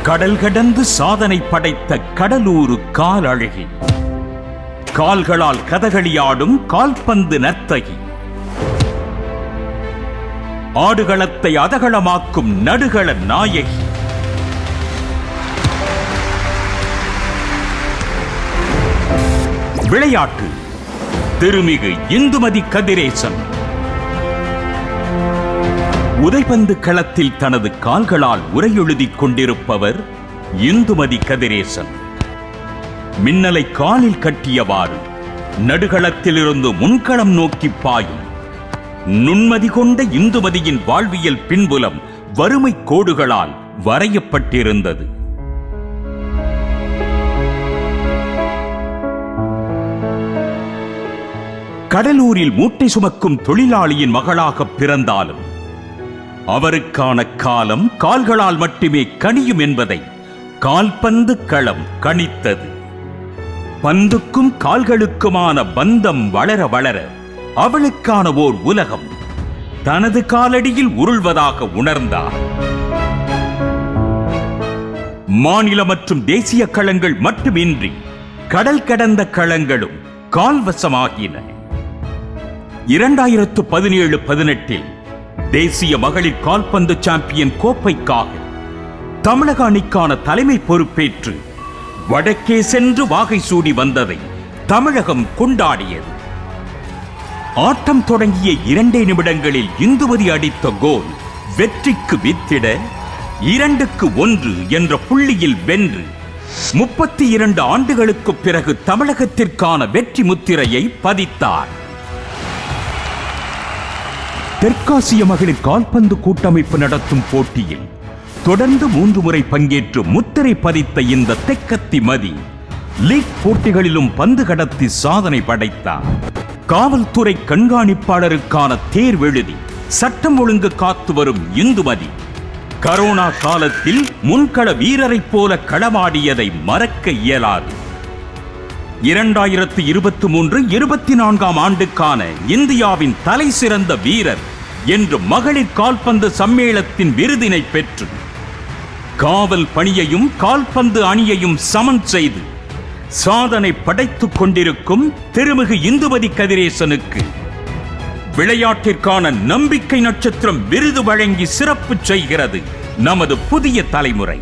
கடல் கடந்து சாதனை படைத்த கடலூர் காலழகி, கால்களால் கதகளியாடும் கால்பந்து நர்த்தகி, ஆடுகளத்தை அதகளமாக்கும் நடுகள நாயகி, விளையாட்டு திருமிகு இந்துமதி கதிரேசன். உதைபந்து களத்தில் தனது கால்களால் உரையெழுதிக் கொண்டிருப்பவர் இந்துமதி கதிரேசன். மின்னலை காலில் கட்டியவாறு நடுகளத்திலிருந்து முன்களம் நோக்கி பாயும் நுண்மதி கொண்ட இந்துமதியின் வாழ்வியல் பின்புலம் வறுமை கோடுகளால் வரையப்பட்டிருந்தது. கடலூரில் மூட்டை சுமக்கும் தொழிலாளியின் மகளாக பிறந்தாலும் அவருக்கான காலம் கால்களால் மட்டுமே கனியும் என்பதை கால்பந்து களம் கணித்தது. பந்துக்கும் கால்களுக்குமான பந்தம் வளர வளர அவளுக்கான ஓர் உலகம் தனது காலடியில் உருள்வதாக உணர்ந்தார். மாநில மற்றும் தேசிய களங்கள் மட்டுமின்றி கடல் கடந்த களங்களும் கால்வசமாகின. 2017-18 தேசிய மகளிர் கால்பந்து சாம்பியன் கோப்பைக்காக தமிழக அணிக்கான தலைமை பொறுப்பேற்று வடக்கே சென்று வாகை சூடி வந்ததை தமிழகம் கொண்டாடியது. ஆட்டம் தொடங்கிய 2 நிமிடங்களில் இந்துமதி அடித்த கோல் வெற்றிக்கு வித்திட 2-1 என்ற புள்ளியில் வென்று 32 ஆண்டுகளுக்கு பிறகு தமிழகத்திற்கான வெற்றி முத்திரையை பதித்தார். தெற்காசிய மகளிர் கால்பந்து கூட்டமைப்பு நடத்தும் போட்டியில் தொடர்ந்து 3 முறை பங்கேற்று முத்திரை பதித்த இந்த தெக்கத்தி மதி லீக் போட்டிகளிலும் பந்து கடத்தி சாதனை படைத்தார். காவல்துறை கண்காணிப்பாளருக்கான தேர்வெழுதி சட்டம் ஒழுங்கு காத்து வரும் இந்துமதி கரோனா காலத்தில் முன்கள வீரரைப் போல களமாடியதை மறக்க இயலாது. 2023-24 ஆண்டுக்கான இந்தியாவின் தலை சிறந்த வீரர் என்று மகளிர் கால்பந்து சம்மேளத்தின் விருதினை பெற்று காவல் பணியையும் கால்பந்து அணியையும் சமன் செய்து சாதனை படைத்துக் கொண்டிருக்கும் திருமிகு இந்துமதி கதிரேசனுக்கு விளையாட்டிற்கான நம்பிக்கை நட்சத்திரம் விருது வழங்கி சிறப்பு செய்கிறது நமது புதிய தலைமுறை.